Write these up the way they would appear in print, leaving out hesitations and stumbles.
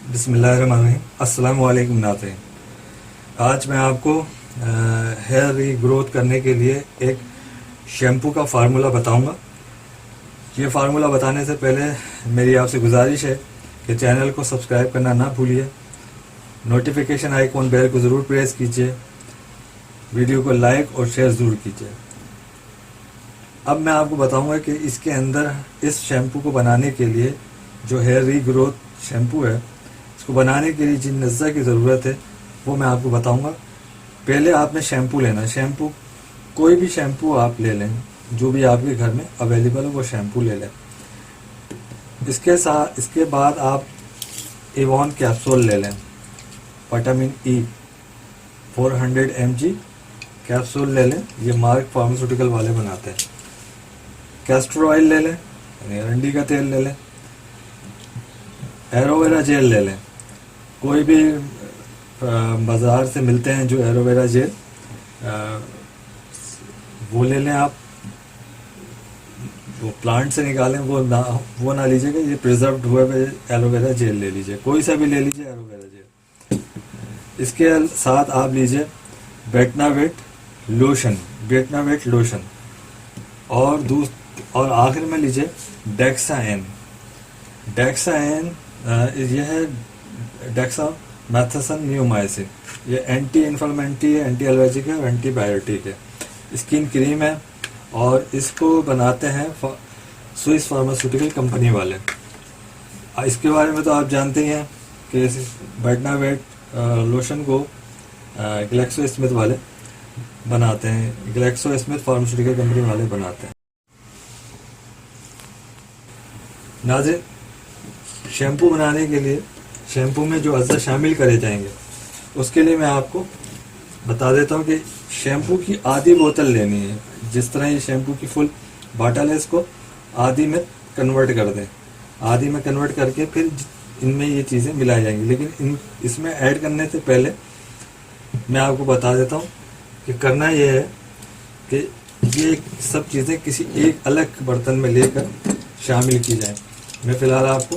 बिस्मिल्लाहिर्रहमानिर्रहीम। अस्सलाम वालेकुम नाज़रीन। आज मैं आपको हेयर रीग्रोथ करने के लिए एक शैम्पू का फार्मूला बताऊंगा। ये फार्मूला बताने से पहले मेरी आपसे गुजारिश है कि चैनल को सब्सक्राइब करना ना भूलिए, नोटिफिकेशन आइकॉन बेल को ज़रूर प्रेस कीजिए, वीडियो को लाइक और शेयर ज़रूर कीजिए। अब मैं आपको बताऊंगा कि इसके अंदर इस शैम्पू को बनाने के लिए जो हेयर रीग्रोथ शैम्पू है, इसको बनाने के लिए जिन अज्जा की ज़रूरत है वो मैं आपको बताऊंगा। पहले आपने शैम्पू लेना है। शैम्पू कोई भी शैम्पू आप ले लें, जो भी आपके घर में अवेलेबल हो वो शैम्पू ले लें। इसके बाद आप एवॉन कैप्सूल ले लें, विटामिन ई 400 mg कैप्सूल ले लें। ये मार्क फार्मास्यूटिकल वाले बनाते हैं। कैस्टर ऑयल ले लें, यानी अरंडी का तेल ले लें। एलोवेरा जेल ले लें, कोई भी बाज़ार से मिलते हैं जो एलोवेरा जेल, वो ले लें आप। वो प्लांट से निकालें, वो ना लीजिएगा। ये प्रिजर्व्ड हुए हुए एलोवेरा जेल ले लीजिए, कोई सा भी ले लीजिए एलोवेरा जेल। इसके साथ आप लीजिए बेटनावेट लोशन और आखिर में लीजिए डेक्साएन। यह है डेक्सामेथासोन न्यूमाइसिन। ये एंटी इन्फ्लेमेटरी है, एंटी एलर्जिक है और एंटीबायोटिक है। स्किन क्रीम है और इसको बनाते हैं स्विस फार्मास्यूटिकल कंपनी वाले। इसके बारे में तो आप जानते ही हैं कि बेटनावेट लोशन को ग्लैक्सो स्मिथ वाले बनाते हैं, ग्लैक्सो स्मिथ फार्मास्यूटिकल कंपनी वाले बनाते हैं। नाज़रीन, शैम्पू बनाने के लिए शैम्पू में जो अज्जा शामिल करे जाएंगे उसके लिए मैं आपको बता देता हूँ कि शैम्पू की आधी बोतल लेनी है। जिस तरह ये शैम्पू की फुल बॉटल है, इसको आधी में कन्वर्ट कर दें। आधी में कन्वर्ट करके फिर इनमें ये चीज़ें मिलाई जाएंगी। लेकिन इसमें ऐड करने से पहले मैं आपको बता देता हूँ कि करना ये है कि ये सब चीज़ें किसी एक अलग बर्तन में लेकर शामिल की जाए। मैं फ़िलहाल आपको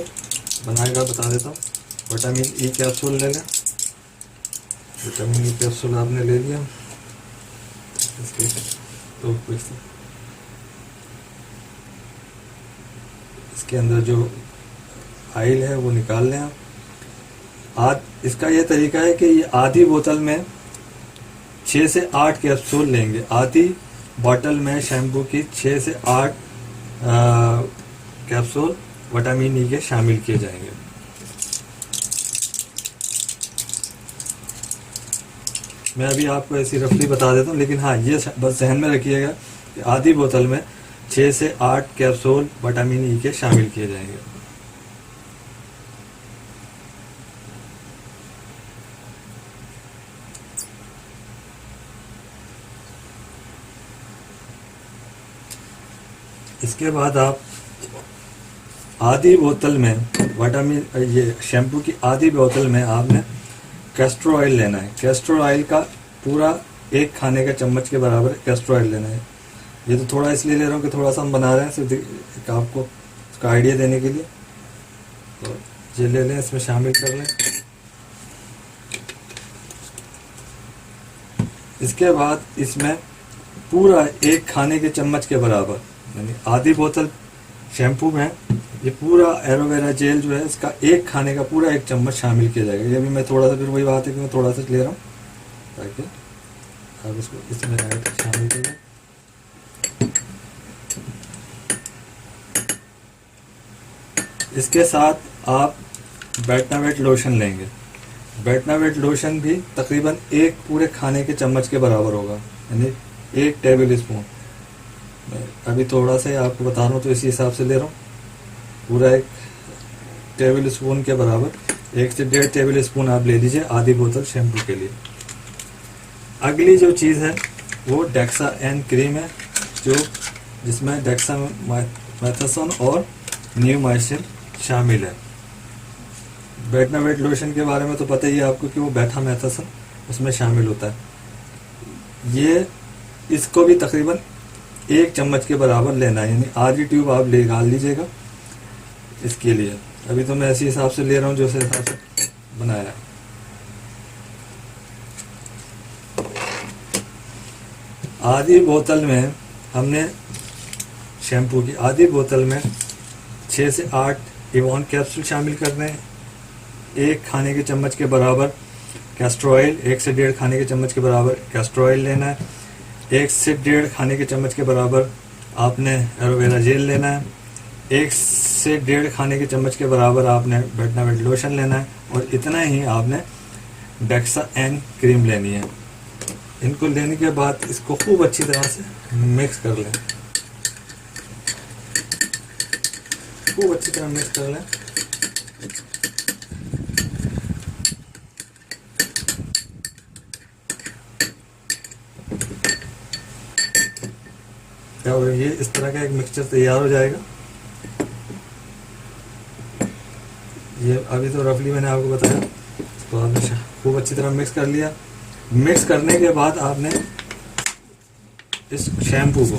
बनाएगा बता देता हूँ। विटामिन ई कैप्सूल ले लें। विटामिन ई कैप्सूल आपने ले लिया, इसके अंदर जो ऑयल है वो निकाल लें आप। इसका ये तरीका है कि ये आधी बोतल में 6 से 8 कैप्सूल लेंगे। आधी बोतल में शैम्पू की 6 से 8 कैप्सूल विटामिन ई के शामिल किए जाएंगे। मैं अभी आपको ऐसी रफली बता देता हूँ, लेकिन हाँ, ये बस जहन में रखिएगा कि आधी बोतल में 6 से 8 कैप्सूल विटामिन ई के शामिल किए जाएंगे। इसके बाद आप आधी बोतल में ये शैम्पू की आधी बोतल में आपने कैस्टर ऑयल लेना है। कैस्टर ऑयल का पूरा 1 खाने का चम्मच के बराबर कैस्टर ऑयल लेना है। ये तो थोड़ा इसलिए ले रहा हूँ कि थोड़ा सा हम बना रहे हैं, सिर्फ आपको उसका आइडिया देने के लिए। तो ये ले लें, इसमें शामिल कर लें। इसके बाद इसमें पूरा 1 खाने के चम्मच के बराबर, यानी आधी बोतल शैम्पू में ये पूरा एलोवेरा जेल जो है, इसका 1 खाने का पूरा 1 चम्मच शामिल किया जाएगा। ये भी मैं थोड़ा सा, फिर वही बात है कि मैं थोड़ा सा ले रहा हूँ ताकि आप इसको इसमें ऐड शामिल करें। इसके साथ आप बेटनावेट लोशन लेंगे। बेटनावेट लोशन भी तकरीबन 1 पूरे खाने के चम्मच के बराबर होगा, यानी 1 टेबल स्पून। अभी थोड़ा सा आपको बता रहा हूँ तो इसी हिसाब से ले रहा हूँ। पूरा 1 टेबल स्पून के बराबर 1 से 1.5 टेबल स्पून आप ले लीजिए आधी बोतल शैम्पू के लिए। अगली जो चीज़ है वो डेक्साएन क्रीम है, जिसमें डेक्सामेथासोन और न्यूमाइसिन शामिल है। बेटनावेट लोशन के बारे में तो पता ही है आपको कि वो बेटामेथासोन उसमें शामिल होता है। ये इसको भी तकरीबन 1 चम्मच के बराबर लेना है, यानी आधी ट्यूब आप निकाल लीजिएगा इसके लिए। अभी तो मैं इसी हिसाब से ले रहा हूँ, जो हिसाब से बनाया। आधी बोतल में हमने शैम्पू की आधी बोतल में 6 से 8 इवॉन कैप्सूल शामिल करने हैं। 1 खाने के चम्मच के बराबर कैस्टर ऑयल, 1 से 1.5 खाने के चम्मच के बराबर कैस्टर ऑयल लेना है। 1 से 1.5 खाने के चम्मच के बराबर आपने एलोवेरा जेल लेना है। 1 से 1.5 खाने के चम्मच के बराबर आपने बेटनावेट लोशन लेना है। और इतना ही आपने डेक्सा एन क्रीम लेनी है। इनको लेने के बाद इसको खूब अच्छी तरह से मिक्स कर लें, खूब अच्छी तरह मिक्स कर लें। क्या हो, ये इस तरह का एक मिक्सचर तैयार हो जाएगा। ये अभी तो रफली मैंने आपको बताया, तो आपने खूब अच्छी तरह मिक्स कर लिया। मिक्स करने के बाद आपने इस शैम्पू को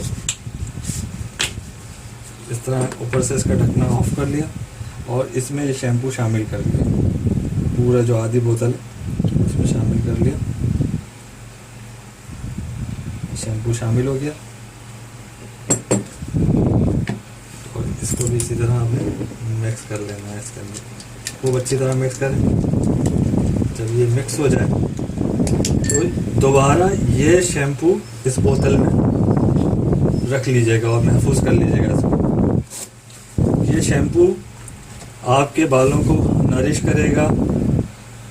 इस तरह ऊपर से इसका ढकना ऑफ कर लिया और इसमें ये शैम्पू शामिल कर लिया। पूरा जो आधी बोतल है इसमें शामिल कर लिया। शैम्पू शामिल हो गया और इसको भी इसी तरह आपने मिक्स कर लेना है। इसके अंदर खूब अच्छी तरह मिक्स करें। जब ये मिक्स हो जाए तो दोबारा ये शैम्पू इस बोतल में रख लीजिएगा और महफूज कर लीजिएगा इसको। ये शैम्पू आपके बालों को नरिश करेगा,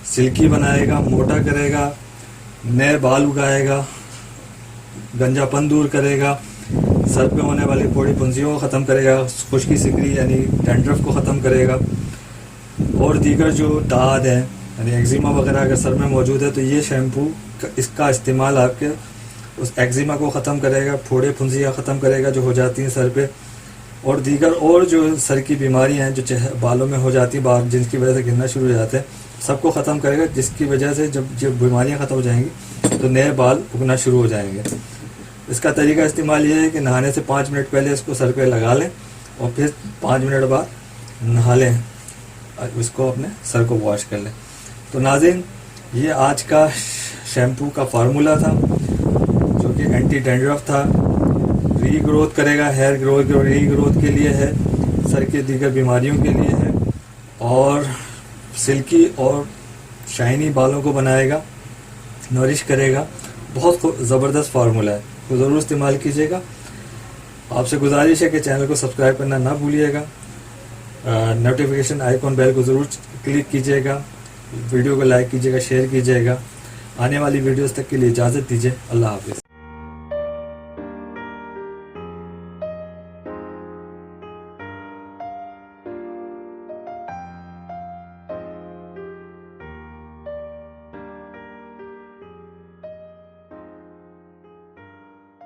सिल्की बनाएगा, मोटा करेगा, नए बाल उगाएगा, गंजापन दूर करेगा, सर पे होने वाली फोड़ी फुंसियों को ख़त्म करेगा, खुश्की सिकरी यानी डैंड्रफ को ख़त्म करेगा। और दीगर जो दाद है यानी एक्जिमा वगैरह अगर सर में मौजूद है तो ये शैम्पू इसका इस्तेमाल आपके उस एक्जिमा को ख़त्म करेगा, फोड़े फुंसियाँ ख़त्म करेगा जो हो जाती हैं सर पे। और दीगर और जो सर की बीमारियां हैं जो बालों में हो जाती हैं, जिनकी वजह से गिरना शुरू हो जाते हैं, सबको ख़त्म करेगा। जिसकी वजह से जब बीमारियां ख़त्म हो जाएंगी तो नए बाल उगना शुरू हो जाएंगे। इसका तरीका इस्तेमाल ये है कि नहाने से 5 मिनट पहले इसको सर पे लगा लें और फिर 5 मिनट बाद नहा लें और उसको अपने सर को वॉश कर लें। तो नाज़रीन, ये आज का शैम्पू का फार्मूला था जो कि एंटी डैंड्रफ था, रीग्रोथ करेगा, हेयर ग्रोथ रीग्रोथ के लिए है, सर के दीगर बीमारियों के लिए है और सिल्की और शाइनी बालों को बनाएगा, नरिश करेगा। बहुत ज़बरदस्त फार्मूला है, तो ज़रूर इस्तेमाल कीजिएगा। आपसे गुजारिश है कि चैनल को सब्सक्राइब करना ना भूलिएगा। नोटिफिकेशन आइकॉन बेल को ज़रूर क्लिक कीजिएगा, वीडियो को लाइक कीजिएगा, शेयर कीजिएगा। आने वाली वीडियोस तक के लिए इजाज़त दीजिए। अल्लाह हाफिज़।